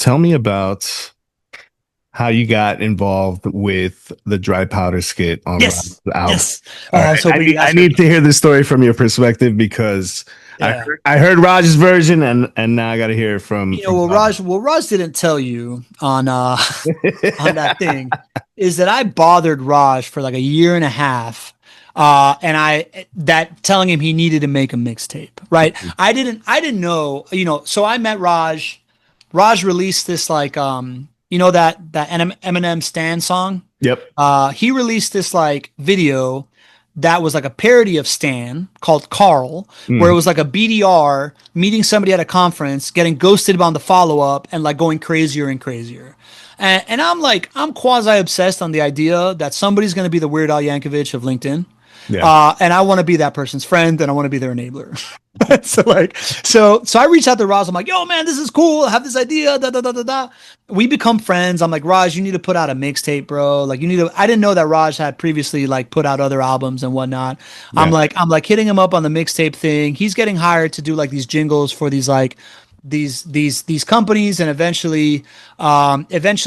tell me about how you got involved with the dry powder skit on Yes. Rob's album. Yes. Oh, All I right. was hoping you'd I ask me. need to hear the story from your perspective because Yeah. I heard Raj's version and now I got to hear it You know, from what Raj didn't tell you on on that Bob. thing is that I bothered Raj for like a year and a half. And I that telling him he needed to make a mixtape, right? I didn't know, so I met Raj. Raj released this like that Eminem Stan song. Yep. He released this like video that was like a parody of Stan called Carl, where it Mm. was like a BDR meeting somebody at a conference, getting ghosted on the follow up, and like going crazier and crazier. And I'm like, I'm quasi obsessed on the idea that somebody's going to be the Weird Al Yankovic of LinkedIn. Yeah. And I want to be that person's friend and I want to be their enabler. So I reached out to Raj. I'm like, yo, man, this is cool. I have this idea. Da, da, da, da, da. We become friends. I'm like, Raj, you need to put out a mixtape, bro. Like, you need to. I didn't know that Raj had previously like put out other albums and whatnot. Yeah. I'm like hitting him up on the mixtape thing. He's getting hired to do like these jingles for these like these companies, and eventually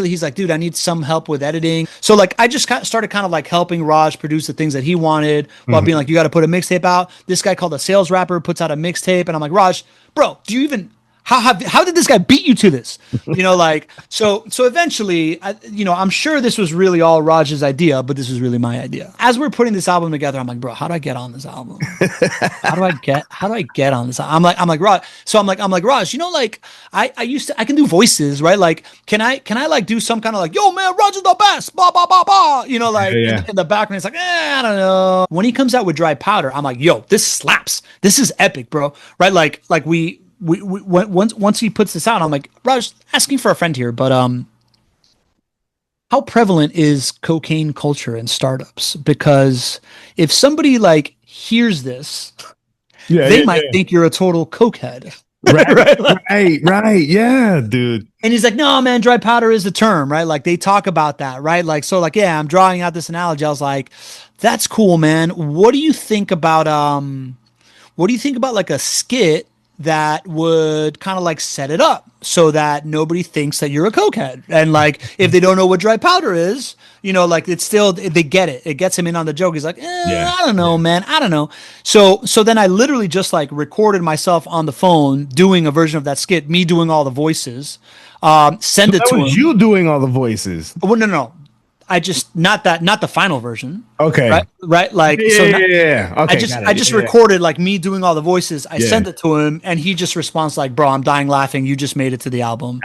he's like, dude, I need some help with editing. So like I just started kind of like helping Raj produce the things that he wanted while being like, you got to put a mixtape out. This guy called a sales rapper puts out a mixtape, and I'm like, Raj, bro, do you even how did this guy beat you to this? So eventually, I'm sure this was really all Raj's idea, but this was really my idea. As we're putting this album together, I'm like, bro, how do I get on this album? How do I get on this? I'm like Raj. So I'm like Raj, like I can do voices, right? Like, can I like do some kind of like, yo man, Raj is the best, blah blah blah blah, like Yeah. in the background, it's like, I don't know. When he comes out with Dry Powder, I'm like, yo, this slaps. This is epic, bro. Right? Like we once he puts this out, I'm like, Raj, asking for a friend here, but how prevalent is cocaine culture in startups? Because if somebody like hears this, Yeah. they might think you're a total cokehead. Right. Right. Yeah, dude. And he's like, no, man, dry powder is the term, right? Like they talk about that, right? Like, so like, yeah, I'm drawing out this analogy. I was like, that's cool, man. What do you think about like a skit that would kind of like set it up so that nobody thinks that you're a cokehead? And like, if they don't know what dry powder is, like it's still, they get it. It gets him in on the joke. He's like, Yeah. I don't know, man. I don't know. So then I literally just like recorded myself on the phone doing a version of that skit, me doing all the voices, send it That to was him. you doing all the voices. Well, no. I just, not the final version. Okay. Right. Like, Yeah. Okay. I just recorded like me doing all the voices. I Yeah. sent it to him, and he just responds like, "Bro, I'm dying laughing. You just made it to the album."